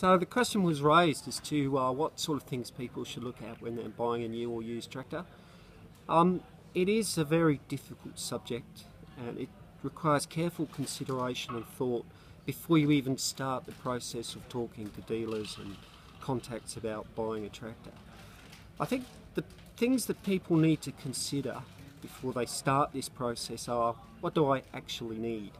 So the question was raised as to what sort of things people should look at when they're buying a new or used tractor. It is a very difficult subject, and it requires careful consideration and thought before you even start the process of talking to dealers and contacts about buying a tractor. I think the things that people need to consider before they start this process are, what do I actually need?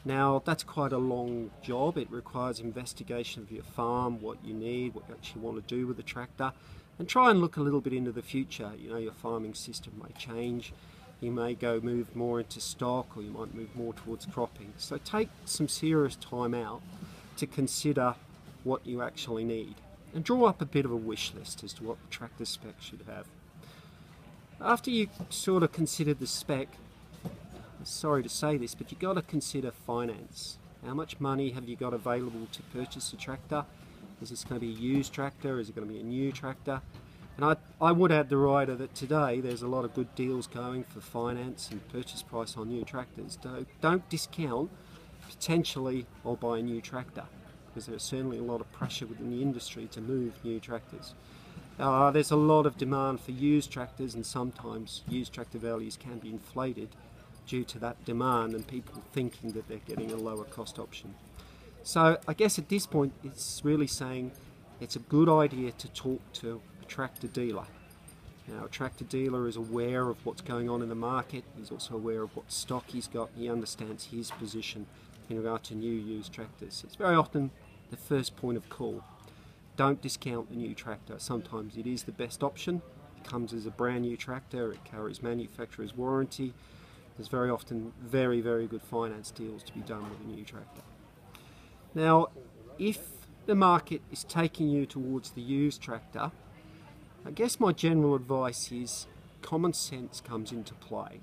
Now, that's quite a long job. It requires investigation of your farm, what you need, what you actually want to do with the tractor, and try and look a little bit into the future. You know, your farming system may change. You may move more into stock, or you might move more towards cropping. So take some serious time out to consider what you actually need, and draw up a bit of a wish list as to what the tractor spec should have. After you sort of considered the spec, sorry to say this, but you've got to consider finance. How much money have you got available to purchase a tractor? Is this going to be a used tractor? Is it going to be a new tractor? And I would add the rider that today there's a lot of good deals going for finance and purchase price on new tractors. Don't discount potentially or buy a new tractor, because there's certainly a lot of pressure within the industry to move new tractors. There's a lot of demand for used tractors, and sometimes used tractor values can be inflated due to that demand and people thinking that they're getting a lower cost option. So I guess at this point it's really saying it's a good idea to talk to a tractor dealer. Now, a tractor dealer is aware of what's going on in the market. He's also aware of what stock he's got. He understands his position in regard to new used tractors. It's very often the first point of call. Don't discount the new tractor. Sometimes it is the best option. It comes as a brand new tractor. It carries manufacturer's warranty. There's very often very, very good finance deals to be done with a new tractor. Now, if the market is taking you towards the used tractor, I guess my general advice is common sense comes into play.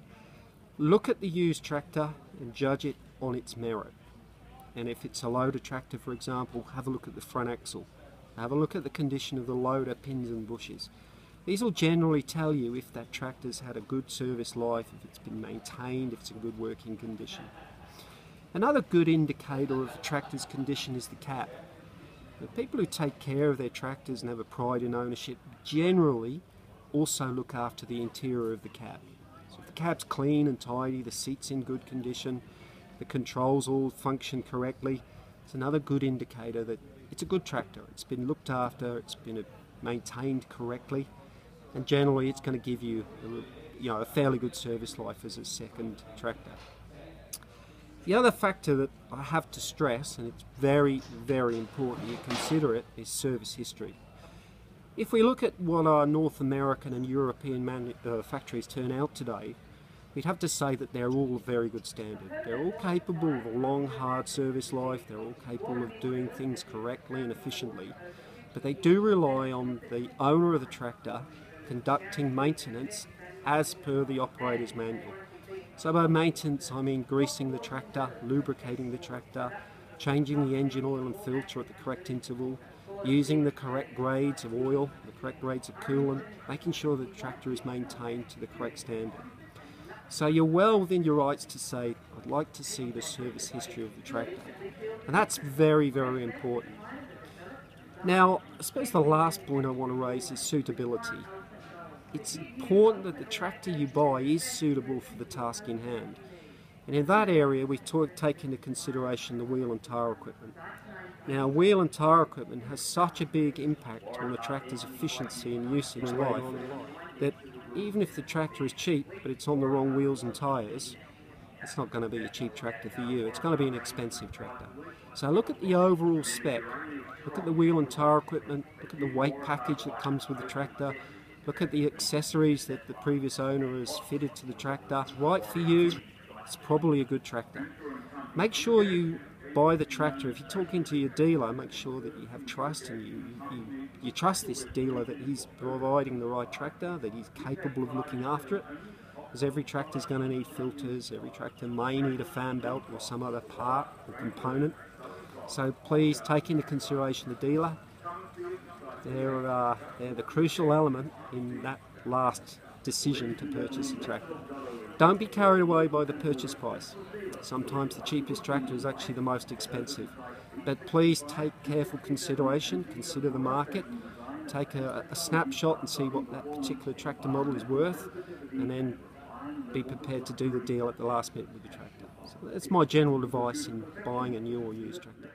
Look at the used tractor and judge it on its merit. And if it's a loader tractor, for example, have a look at the front axle. Have a look at the condition of the loader, pins and bushes. These will generally tell you if that tractor's had a good service life, if it's been maintained, if it's in good working condition. Another good indicator of a tractor's condition is the cab. The people who take care of their tractors and have a pride in ownership generally also look after the interior of the cab. So if the cab's clean and tidy, the seat's in good condition, the controls all function correctly, it's another good indicator that it's a good tractor. It's been looked after, it's been maintained correctly, and generally it's going to give you a fairly good service life as a second tractor. The other factor that I have to stress, and it's very, very important you consider it, is service history. If we look at what our North American and European factories turn out today, we'd have to say that they're all very good standard. They're all capable of a long, hard service life. They're all capable of doing things correctly and efficiently. But they do rely on the owner of the tractor conducting maintenance as per the operator's manual. So by maintenance, I mean greasing the tractor, lubricating the tractor, changing the engine oil and filter at the correct interval, using the correct grades of oil, the correct grades of coolant, making sure that the tractor is maintained to the correct standard. So you're well within your rights to say, I'd like to see the service history of the tractor. And that's very, very important. Now, I suppose the last point I want to raise is suitability. It's important that the tractor you buy is suitable for the task in hand. And in that area, we take into consideration the wheel and tyre equipment. Now, wheel and tyre equipment has such a big impact on the tractor's efficiency and usage life that even if the tractor is cheap, but it's on the wrong wheels and tyres, it's not going to be a cheap tractor for you. It's going to be an expensive tractor. So look at the overall spec. Look at the wheel and tyre equipment. Look at the weight package that comes with the tractor. Look at the accessories that the previous owner has fitted to the tractor. It's right for you. It's probably a good tractor. Make sure you buy the tractor. If you're talking to your dealer, make sure that you have trust and you trust this dealer that he's providing the right tractor, that he's capable of looking after it. Because every tractor is going to need filters, every tractor may need a fan belt or some other part or component. So please take into consideration the dealer. They're the crucial element in that last decision to purchase a tractor. Don't be carried away by the purchase price. Sometimes the cheapest tractor is actually the most expensive. But please take careful consideration, consider the market, take a snapshot and see what that particular tractor model is worth, and then be prepared to do the deal at the last bit with the tractor. So that's my general advice in buying a new or used tractor.